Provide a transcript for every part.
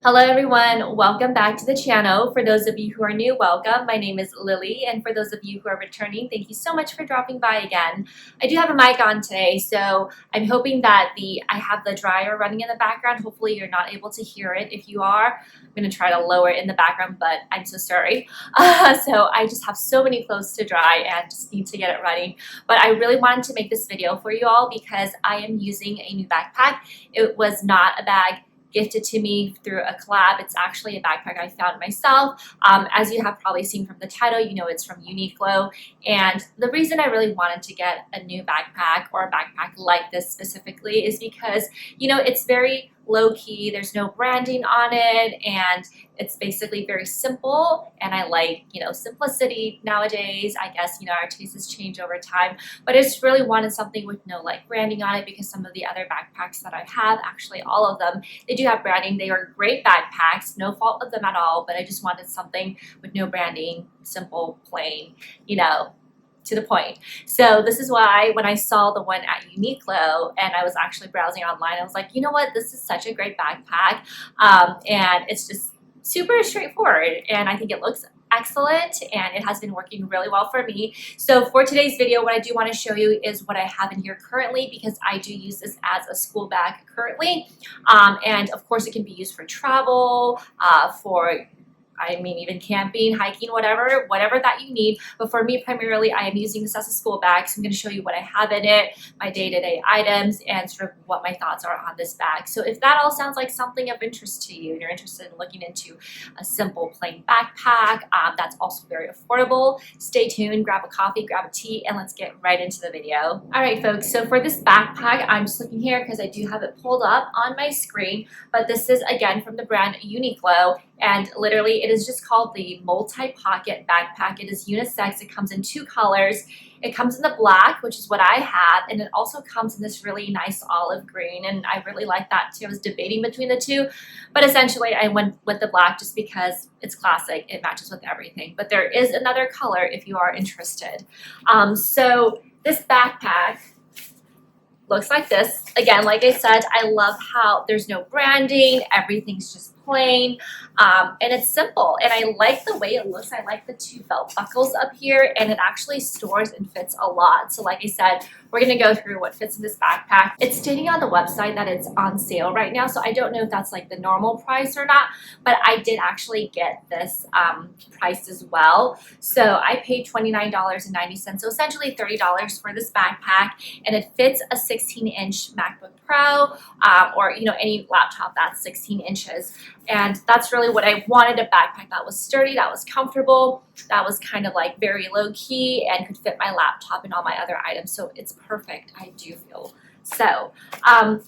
Hello everyone, welcome back to the channel. For those of you who are new, welcome. My name is Lily, and for those of you who are returning, thank you so much for dropping by again. I do have a mic on today, so I'm hoping that I have the dryer running in the background. Hopefully you're not able to hear it. If you are, I'm going to try to lower it in the background, but I'm so sorry. So I just have so many clothes to dry and just need to get it running. But I really wanted to make this video for you all because I am using a new backpack. It was not a bag gifted to me through a collab. It's actually a backpack I found myself. As you have probably seen from the title, you know it's from Uniqlo. And the reason I really wanted to get a new backpack or a backpack like this specifically is because, you know, it's very low-key, there's no branding on it, and it's basically very simple, and I like, you know, simplicity nowadays. I guess, you know, our tastes change over time, but I just really wanted something with no like branding on it because some of the other backpacks that I have, actually all of them, they do have branding. They are great backpacks, no fault of them at all, but I just wanted something with no branding, simple, plain, you know, to the point. So this is why when I saw the one at Uniqlo and I was actually browsing online, I was like, you know what, this is such a great backpack, and it's just super straightforward, and I think it looks excellent, and it has been working really well for me. So for today's video, what I do want to show you is what I have in here currently, because I do use this as a school bag currently, and of course it can be used for travel, even camping, hiking, whatever that you need. But for me, primarily, I am using this as a school bag. So I'm going to show you what I have in it, my day-to-day items, and sort of what my thoughts are on this bag. So if that all sounds like something of interest to you, and you're interested in looking into a simple, plain backpack that's also very affordable, stay tuned, grab a coffee, grab a tea, and let's get right into the video. All right, folks. So for this backpack, I'm just looking here because I do have it pulled up on my screen. But this is, again, from the brand Uniqlo. And literally, it is just called the Multi Pocket Backpack. It is unisex. It comes in 2 colors. It comes in the black, which is what I have, and it also comes in this really nice olive green, and I really like that too. I was debating between the two, but essentially I went with the black just because it's classic. It matches with everything. But there is another color if you are interested. So this backpack looks like this. Again, like I said, I love how there's no branding. Everything's just plain, and it's simple, and I like the way it looks. I like the 2 belt buckles up here, and it actually stores and fits a lot. So like I said, we're going to go through what fits in this backpack. It's stating on the website that it's on sale right now, so I don't know if that's like the normal price or not, but I did actually get this priced as well. So I paid $29.90, so essentially $30 for this backpack, and it fits a 16-inch MacBook Pro, or, you know, any laptop that's 16 inches. And that's really what I wanted, a backpack that was sturdy, that was comfortable, that was kind of like very low key and could fit my laptop and all my other items. So it's perfect, I do feel. So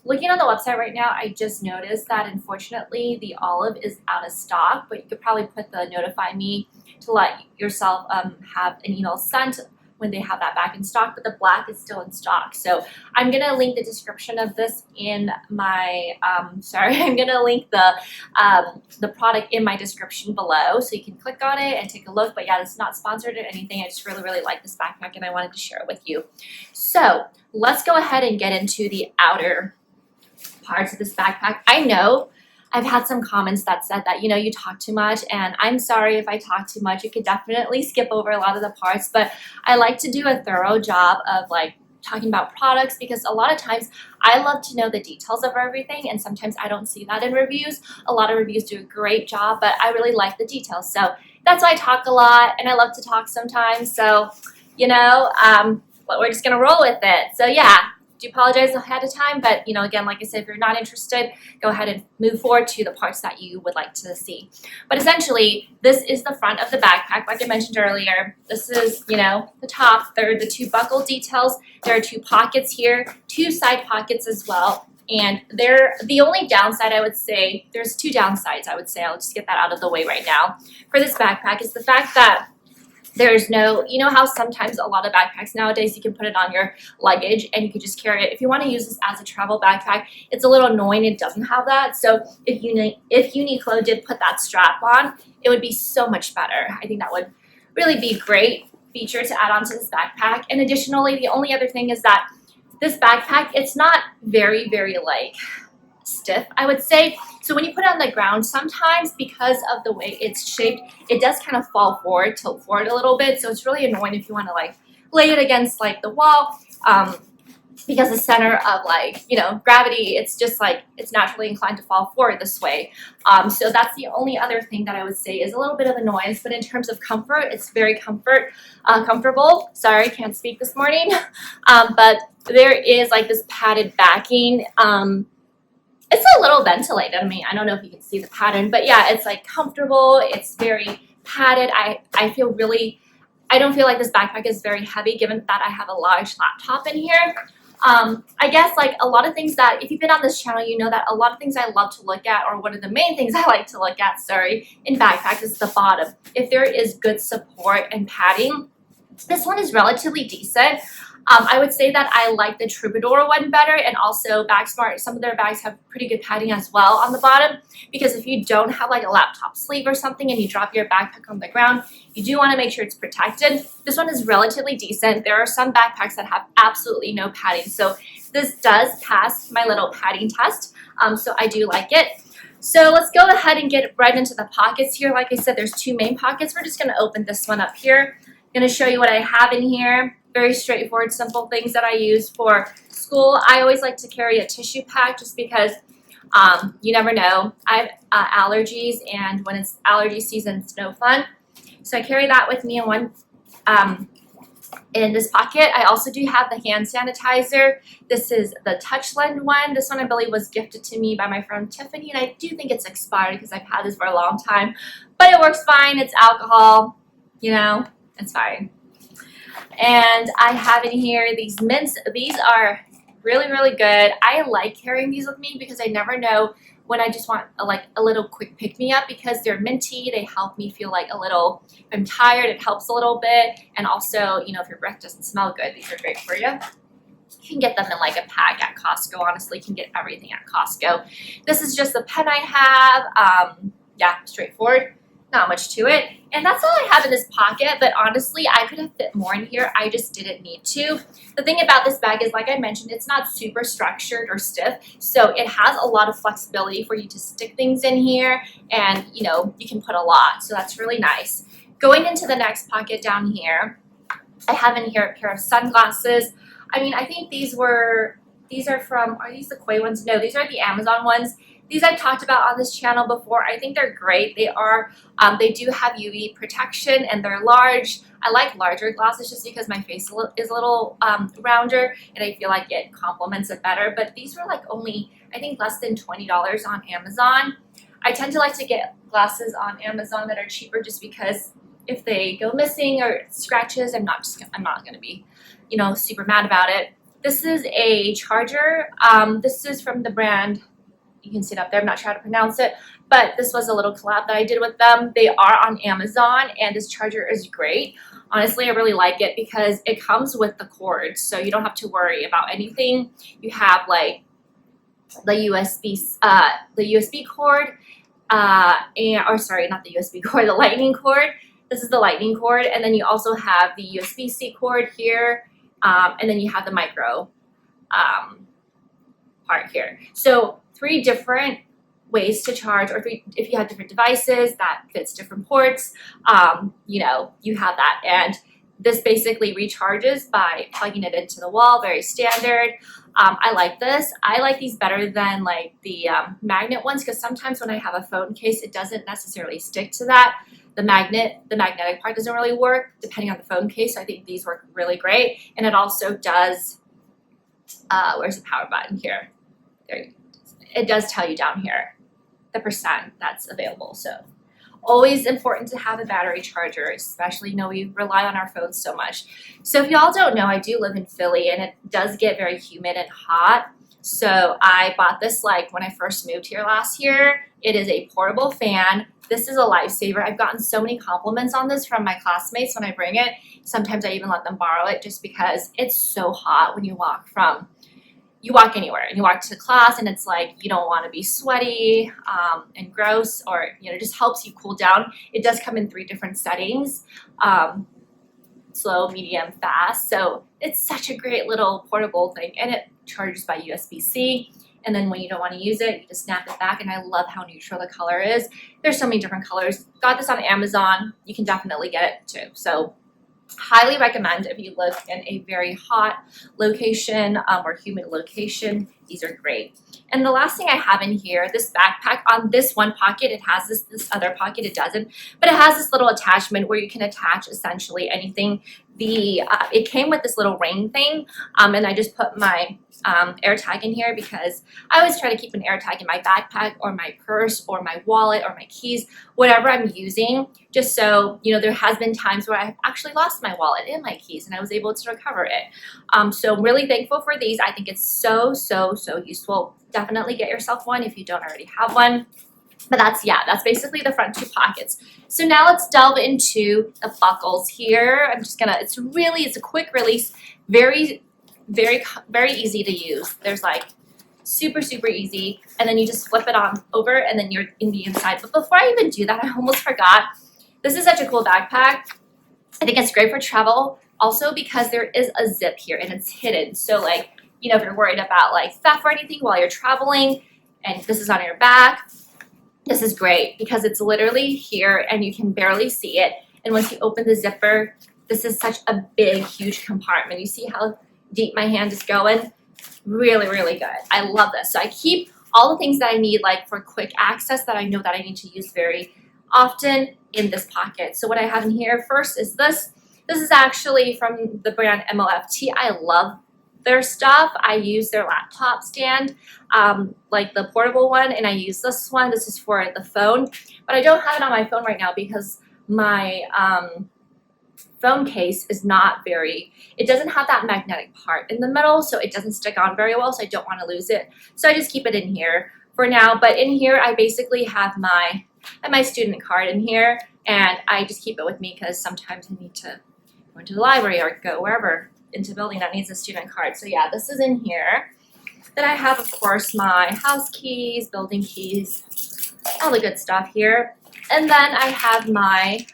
looking on the website right now, I just noticed that unfortunately the olive is out of stock, but you could probably put the notify me to let yourself have an email sent when they have that back in stock, but the black is still in stock. So I'm gonna link the description of this in my, I'm gonna link the product in my description below, so you can click on it and take a look. But yeah, this is not sponsored or anything. I just really, really like this backpack and I wanted to share it with you. So let's go ahead and get into the outer parts of this backpack. I know I've had some comments that said that, you know, you talk too much, and I'm sorry if I talk too much. You could definitely skip over a lot of the parts, but I like to do a thorough job of like talking about products, because a lot of times I love to know the details of everything, and sometimes I don't see that in reviews. A lot of reviews do a great job, but I really like the details. So that's why I talk a lot, and I love to talk sometimes. So, you know, but we're just gonna roll with it. So yeah. Do apologize ahead of time, but you know, again, like I said, if you're not interested, go ahead and move forward to the parts that you would like to see. But essentially, this is the front of the backpack. Like I mentioned earlier, this is, you know, the top. There are the 2 buckle details. There are 2 pockets here, 2 side pockets as well. And they're the only downside, I would say, there's 2 downsides, I would say. I'll just get that out of the way right now. For this backpack is the fact that there's no, you know how sometimes a lot of backpacks nowadays, you can put it on your luggage and you can just carry it. If you want to use this as a travel backpack, it's a little annoying. It doesn't have that. So if Uniqlo did put that strap on, it would be so much better. I think that would really be a great feature to add on to this backpack. And additionally, the only other thing is that This backpack, it's not very, very like stiff, I would say. So when you put it on the ground, sometimes because of the way it's shaped, it does kind of fall forward, tilt forward a little bit. So it's really annoying if you want to like lay it against like the wall. Because the center of like, you know, gravity, it's just like, it's naturally inclined to fall forward this way. So that's the only other thing that I would say is a little bit of annoyance, but in terms of comfort, it's very comfortable. Sorry, can't speak this morning. But there is like this padded backing. It's a little ventilated. I mean, I don't know if you can see the pattern, but yeah, it's like comfortable. It's very padded. I feel really, I don't feel like this backpack is very heavy given that I have a large laptop in here. I guess like a lot of things that, if you've been on this channel, you know that a lot of things I love to look at, or one of the main things I like to look at, in backpacks is the bottom. If there is good support and padding, this one is relatively decent. I would say that I like the Troubadour one better, and also Bagsmart, some of their bags have pretty good padding as well on the bottom, because if you don't have like a laptop sleeve or something and you drop your backpack on the ground, you do want to make sure it's protected. This one is relatively decent. There are some backpacks that have absolutely no padding, so this does pass my little padding test, so I do like it. So let's go ahead and get right into the pockets here. Like I said, there's two main pockets. We're just going to open this one up here. I'm going to show you what I have in here. Very straightforward, simple things that I use for school. I always like to carry a tissue pack just because you never know. I have allergies, and when it's allergy season, it's no fun. So I carry that with me in this pocket. I also do have the hand sanitizer. This is the Touchland one. This one I believe was gifted to me by my friend Tiffany, and I do think it's expired because I've had this for a long time. But it works fine. It's alcohol, you know, it's fine. And I have in here these mints. These are really, really good. I like carrying these with me because I never know when I just want a little quick pick-me-up, because they're minty. They help me feel like a little, if I'm tired, it helps a little bit. And also, you know, if your breath doesn't smell good, these are great for you. You can get them in like a pack at Costco. Honestly, you can get everything at Costco. This is just the pen I have. Yeah, straightforward. Not much to it. And that's all I have in this pocket, but honestly, I could have fit more in here. I just didn't need to. The thing about this bag is, like I mentioned, it's not super structured or stiff, so it has a lot of flexibility for you to stick things in here, and you know, you can put a lot, so that's really nice. Going into the next pocket down here, I have in here a pair of sunglasses. I mean, I think these are from, are these the Koi ones? No, these are the Amazon ones. These I've talked about on this channel before. I think they're great. They are, they do have UV protection, and they're large. I like larger glasses just because my face is a little rounder, and I feel like it complements it better. But these were like only, I think, less than $20 on Amazon. I tend to like to get glasses on Amazon that are cheaper just because if they go missing or scratches, I'm not going to be, you know, super mad about it. This is a charger. This is from the brand, you can see it up there, I'm not sure how to pronounce it, but this was a little collab that I did with them. They are on Amazon, and this charger is great. Honestly, I really like it because it comes with the cord, so you don't have to worry about anything. You have like the USB cord, or sorry, not the USB cord, the lightning cord. This is the lightning cord, and then you also have the USB-C cord here, and then you have the micro part here. So 3 different ways to charge, or if you have different devices that fits different ports, you know, you have that. And this basically recharges by plugging it into the wall, very standard. I like this. I like these better than like the magnet ones, because sometimes when I have a phone case, it doesn't necessarily stick to that. The magnetic part doesn't really work depending on the phone case. So I think these work really great. And it also does, where's the power button here? There you go. It does tell you down here the percent that's available. So always important to have a battery charger, especially, you know, we rely on our phones so much. So if y'all don't know, I do live in Philly, and it does get very humid and hot. So I bought this like when I first moved here last year. It is a portable fan. This is a lifesaver. I've gotten so many compliments on this from my classmates when I bring it. Sometimes I even let them borrow it just because it's so hot when you walk anywhere and you walk to class, and it's like you don't want to be sweaty and gross, or you know, it just helps you cool down. It does come in 3 different settings, slow, medium, fast. So it's such a great little portable thing, and it charges by USB-C. And then when you don't want to use it, you just snap it back. And I love how neutral the color is. There's so many different colors. Got this on Amazon. You can definitely get it too. So highly recommend if you live in a very hot location or humid location. These are great. And the last thing I have in here, this backpack, on this one pocket, it has this other pocket, it doesn't, but it has this little attachment where you can attach essentially anything. It came with this little ring thing, and I just put my air tag in here because I always try to keep an air tag in my backpack or my purse or my wallet or my keys, whatever I'm using, just so, you know, there has been times where I've actually lost my wallet and my keys and I was able to recover it. So I'm really thankful for these. I think it's so useful. Definitely get yourself one if you don't already have one. But that's basically the front two pockets. So now let's delve into the buckles here. I'm just gonna, it's a quick release, very easy to use. There's like super easy, and then you just flip it on over and then you're in the inside. But before I even do that, I almost forgot. This is such a cool backpack. I think it's great for travel also because there is a zip here and it's hidden. So like, you know, if you're worried about like theft or anything while you're traveling and this is on your back, this is great because it's literally here and you can barely see it. And once you open the zipper, this is such a big, huge compartment. You see how deep my hand is going? Really good. I love this. So I keep all the things that I need like for quick access that I know that I need to use very often in this pocket. So what I have in here first is this. This is actually from the brand MOFT. I love their stuff. I use their laptop stand, like the portable one, and I use this one. This is for the phone, but I don't have it on my phone right now because my phone case is not very, it doesn't have that magnetic part in the middle, so it doesn't stick on very well, so I don't want to lose it. So I just keep it in here for now, but in here I basically have my student card in here, and I just keep it with me because sometimes I need to go into the library or go wherever into a building that needs a student card. So yeah, this is in here. Then I have, of course, my house keys, building keys, all the good stuff here. And then I have my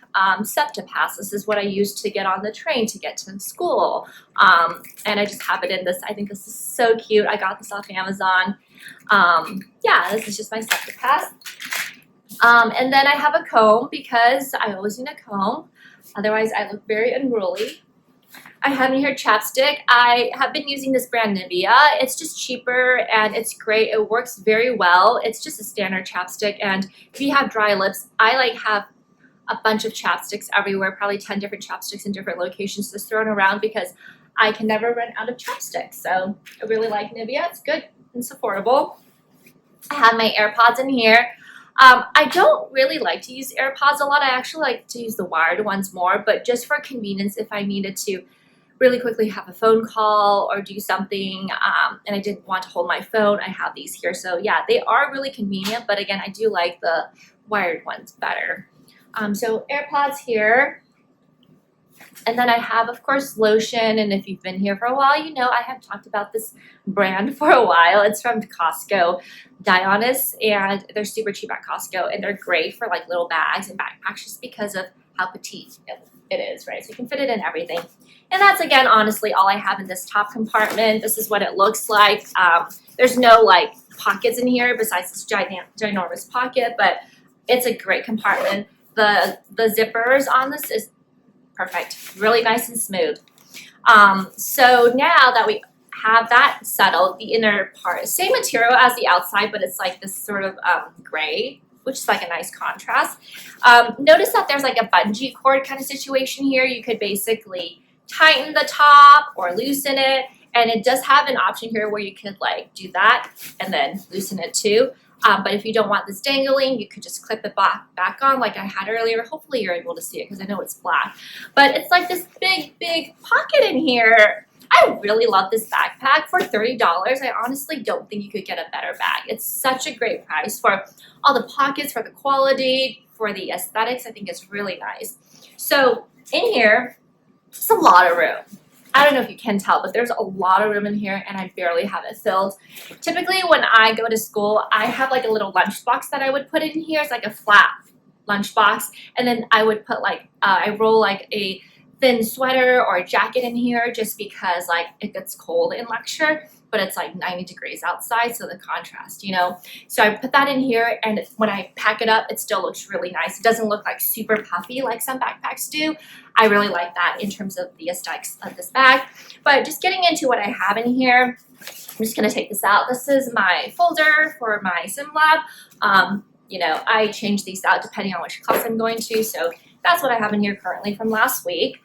SEPTA pass. This is what I use to get on the train to get to school. And I just have it in this. I think this is so cute. I got this off Amazon. Yeah, this is just my SEPTA pass. And then I have a comb because I always need a comb. Otherwise, I look very unruly. I have in here chapstick. I have been using this brand Nivea. It's just cheaper and it's great. It works very well. It's just a standard chapstick, and if you have dry lips, I like have a bunch of chapsticks everywhere, probably 10 different chapsticks in different locations just thrown around because I can never run out of chapstick. So I really like Nivea. It's good and it's affordable. I have my AirPods in here. I don't really like to use AirPods a lot. I actually like to use the wired ones more, but just for convenience, if I needed to really quickly have a phone call or do something and I didn't want to hold my phone, I have these here. So yeah, they are really convenient, but again, I do like the wired ones better. So AirPods here. And then I have, of course, lotion, and if you've been here for a while, you know I have talked about this brand for a while. It's from Costco, Dionys, and they're super cheap at Costco, and they're great for like little bags and backpacks just because of how petite it is, right? So you can fit it in everything. And that's, again, honestly, all I have in this top compartment. This is what it looks like. There's no like pockets in here besides this ginormous pocket, but it's a great compartment. The zippers on this is perfect, really nice and smooth. So now that we have that settled, the inner part is same material as the outside, but it's like this sort of gray, which is like a nice contrast. Notice that there's like a bungee cord kind of situation here. You could basically tighten the top or loosen it, and it does have an option here where you could like do that and then loosen it too. But if you don't want this dangling, you could just clip it back on like I had earlier. Hopefully you're able to see it because I know it's black. But it's like this big pocket in here. I really love this backpack for $30. I honestly don't think you could get a better bag. It's such a great price for all the pockets, for the quality, for the aesthetics. I think it's really nice. So in here, it's a lot of room. I don't know if you can tell, but there's a lot of room in here and I barely have it filled. Typically when I go to school, I have like a little lunchbox that I would put in here. It's like a flat lunchbox. And then I would put like, I roll like a thin sweater or a jacket in here just because like it gets cold in lecture, but it's like 90 degrees outside, so the contrast, you know. So I put that in here, and when I pack it up, it still looks really nice. It doesn't look like super puffy like some backpacks do. I really like that in terms of the aesthetics of this bag. But just getting into what I have in here, I'm just gonna take this out. This is my folder for my sim lab. You know, I change these out depending on which class I'm going to, so that's what I have in here currently from last week.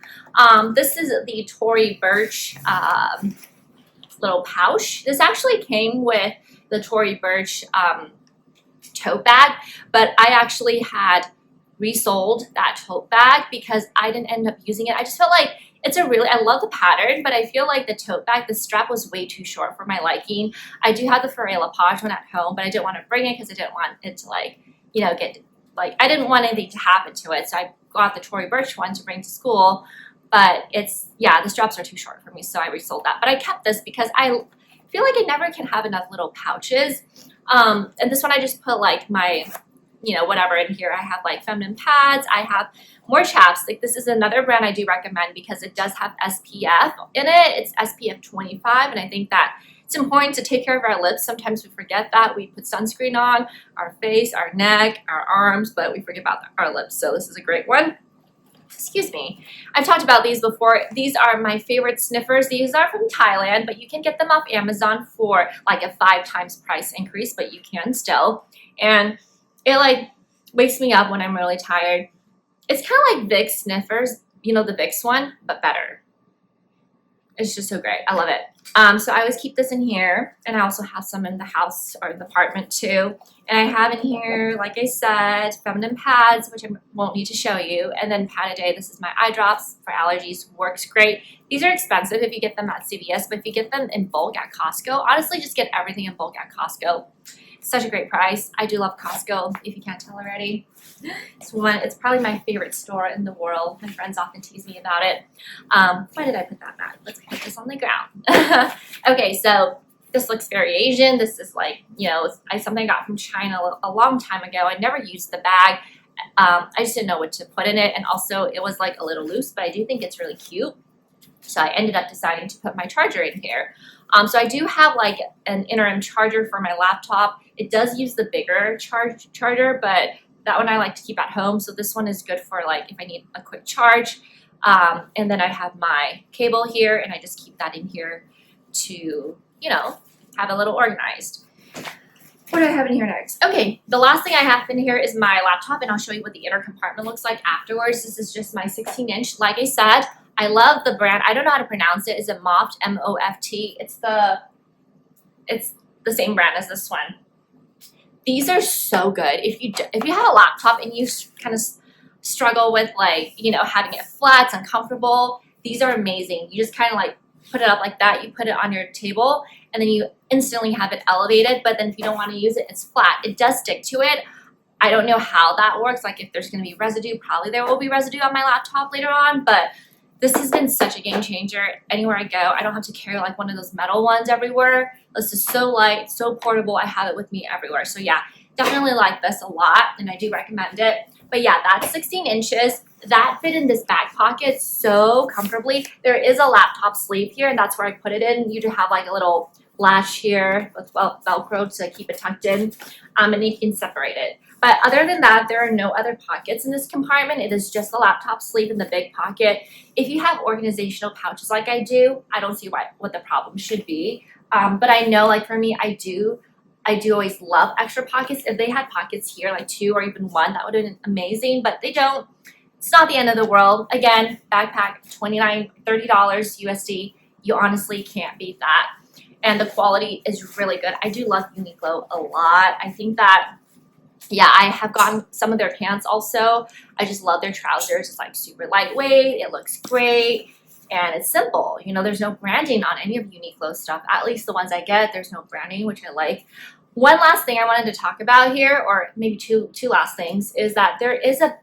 This is the Tory Burch little pouch. This actually came with the Tory Burch tote bag, but I actually had resold that tote bag because I didn't end up using it. I just felt like it's a really, I love the pattern, but I feel like the tote bag, the strap was way too short for my liking. I do have the Foray Lepage one at home, but I didn't want to bring it because I didn't want it to like, you know, get like, I didn't want anything to happen to it. So I got the Tory Burch one to bring to school, but it's, yeah, the straps are too short for me. So I resold that, but I kept this because I feel like I never can have enough little pouches. And this one I just put like my, you know, whatever in here. I have like feminine pads. I have more chapstick. This is another brand I do recommend because it does have SPF in it. It's SPF 25, and I think that it's important to take care of our lips. Sometimes we forget that. We put sunscreen on our face, our neck, our arms, but we forget about our lips. So this is a great one. Excuse me. I've talked about these before. These are my favorite sniffers. These are from Thailand, but you can get them off Amazon for like a 5 times price increase, but you can still. And it like wakes me up when I'm really tired. It's kind of like Vicks sniffers, you know, the Vicks one, but better. It's just so great. I love it. So I always keep this in here, and I also have some in the house or the apartment too. And I have in here, like I said, feminine pads, which I won't need to show you, and then Pad a Day. This is my eye drops for allergies. Works great. These are expensive if you get them at CVS, but if you get them in bulk at Costco, honestly, just get everything in bulk at Costco. Such a great price. I do love Costco, if you can't tell already. It's probably my favorite store in the world. My friends often tease me about it. Why did I put that back? Let's put this on the ground. Okay, so this looks very Asian. This is like, you know, something I got from China a long time ago. I never used the bag. I just didn't know what to put in it, and also it was like a little loose, but I do think it's really cute. So I ended up deciding to put my charger in here. So I do have like an interim charger for my laptop. It does use the bigger charger, but that one I like to keep at home. So this one is good for like if I need a quick charge. And then I have my cable here, and I just keep that in here to, you know, have a little organized. What do I have in here next? Okay, the last thing I have in here is my laptop, and I'll show you what the inner compartment looks like afterwards. This is just my 16-inch. Like I said, I love the brand. I don't know how to pronounce it. Is it Moft? M-O-F-T. It's the same brand as this one. These are so good. If you have a laptop and you kind of struggle with like, you know, having it flat, it's uncomfortable, these are amazing. You just kind of like put it up like that. You put it on your table, and then you instantly have it elevated. But then if you don't want to use it, it's flat. It does stick to it. I don't know how that works. Like if there's going to be residue, probably there will be residue on my laptop later on, but this has been such a game changer. Anywhere I go, I don't have to carry like one of those metal ones everywhere. This is so light, so portable. I have it with me everywhere. So yeah, definitely like this a lot, and I do recommend it. But yeah, that's 16 inches. That fit in this back pocket so comfortably. There is a laptop sleeve here, and that's where I put it in. You do have like a little latch here with Velcro to keep it tucked in, and you can separate it. But other than that, there are no other pockets in this compartment. It is just the laptop sleeve in the big pocket. If you have organizational pouches like I do, I don't see what the problem should be. But I know, like for me, I do always love extra pockets. If they had pockets here, like 2 or even 1, that would have been amazing, but they don't. It's not the end of the world. Again, backpack, $29, $30 USD. You honestly can't beat that. And the quality is really good. I do love Uniqlo a lot. I think that, yeah, I have gotten some of their pants also. I just love their trousers. It's like super lightweight. It looks great. And it's simple. You know, there's no branding on any of Uniqlo stuff. At least the ones I get, there's no branding, which I like. One last thing I wanted to talk about here, or maybe two last things, is that there is a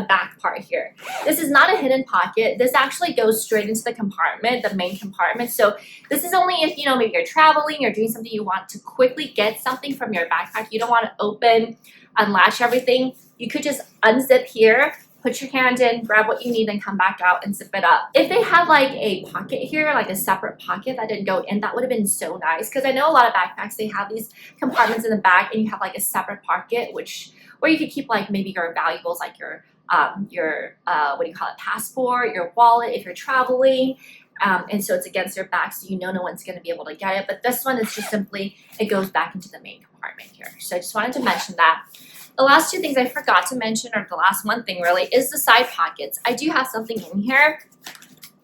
back part here. This is not a hidden pocket. This actually goes straight into the compartment, the main compartment. So this is only if, you know, maybe you're traveling or doing something, you want to quickly get something from your backpack. You don't want to open, unlatch everything. You could just unzip here put your hand in, grab what you need, and come back out and zip it up. If they had like a pocket here, like a separate pocket that didn't go in, that would have been so nice, because I know a lot of backpacks, they have these compartments in the back and you have like a separate pocket, where you could keep like maybe your valuables, like your what do you call it, passport, your wallet if you're traveling. And so it's against your back, so you know no one's going to be able to get it. But this one is just simply, it goes back into the main compartment here. So I just wanted to mention that. The last two things I forgot to mention, or the last one thing really, is the side pockets. I do have something in here.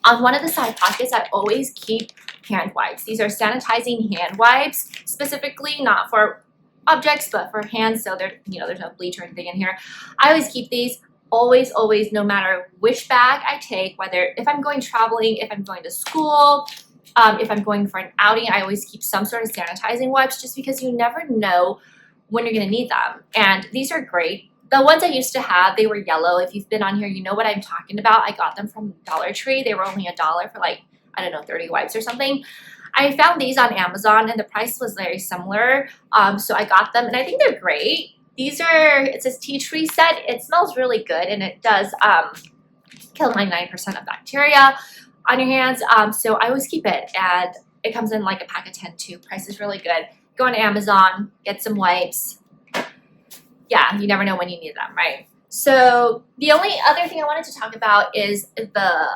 On one of the side pockets, I always keep hand wipes. These are sanitizing hand wipes, specifically not for objects, but for hands. So there's no bleach or anything in here. I always keep these. Always, always, no matter which bag I take, whether if I'm going traveling, if I'm going to school, if I'm going for an outing, I always keep some sort of sanitizing wipes, just because you never know when you're going to need them. And these are great. The ones I used to have, they were yellow. If you've been on here, you know what I'm talking about. I got them from Dollar Tree. They were only $1 for like, I don't know, 30 wipes or something. I found these on Amazon and the price was very similar. So I got them and I think they're great. These are, it says tea tree set. It smells really good and it does kill 99% of bacteria on your hands. So I always keep it, and it comes in like a pack of 10 too. Price is really good. Go on Amazon, get some wipes. Yeah, you never know when you need them, right? So the only other thing I wanted to talk about is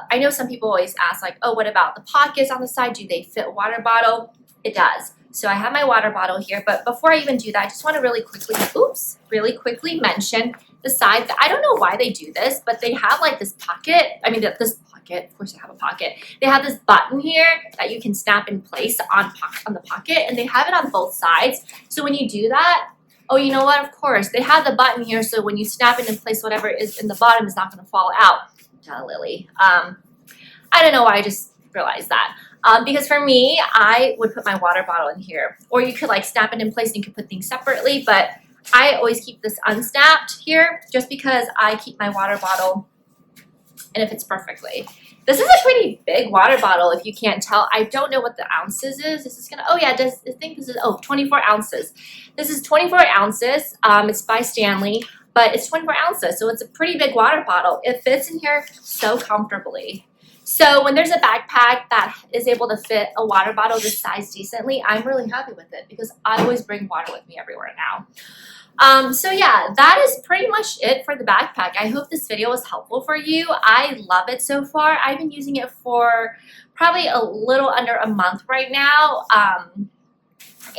I know some people always ask like, oh, what about the pockets on the side? Do they fit a water bottle? It does. So I have my water bottle here, but before I even do that, I just want to really quickly mention the side. I don't know why they do this, but they have like this pocket. I mean, this pocket, of course they have a pocket. They have this button here that you can snap in place on the pocket, and they have it on both sides. So when you do that, oh, you know what? Of course, they have the button here, so when you snap it in place, whatever is in the bottom is not going to fall out. Duh, Lily. I don't know why I just realized that. Because for me, I would put my water bottle in here, or you could like snap it in place and you could put things separately, but I always keep this unsnapped here just because I keep my water bottle and it fits perfectly. This is a pretty big water bottle if you can't tell. I don't know what the ounces is. This is gonna, oh yeah, I think this is, 24 ounces. This is 24 ounces. It's by Stanley, but it's 24 ounces, so it's a pretty big water bottle. It fits in here so comfortably. So when there's a backpack that is able to fit a water bottle this size decently, I'm really happy with it because I always bring water with me everywhere now. So yeah, that is pretty much it for the backpack. I hope this video was helpful for you. I love it so far. I've been using it for probably a little under a month right now.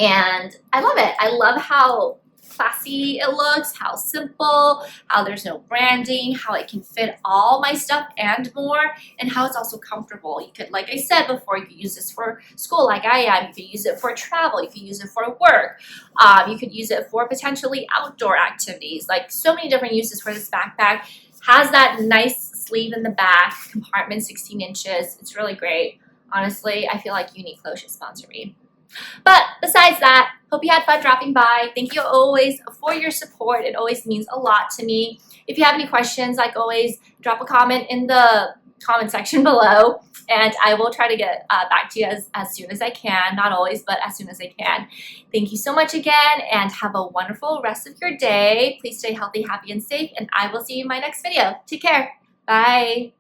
And I love it. I love how classy it looks, how simple, how there's no branding, how it can fit all my stuff and more, and how it's also comfortable. You could, like I said before, you could use this for school like I am. You could use it for travel. You could use it for work. You could use it for potentially outdoor activities. Like so many different uses for this backpack. Has that nice sleeve in the back, compartment 16 inches. It's really great. Honestly, I feel like Uniqlo should sponsor me. But besides that, hope you had fun dropping by. Thank you always for your support. It always means a lot to me. If you have any questions, like always, drop a comment in the comment section below, and I will try to get back to you as soon as I can. Not always, but as soon as I can. Thank you so much again, and have a wonderful rest of your day. Please stay healthy, happy, and safe, and I will see you in my next video. Take care. Bye.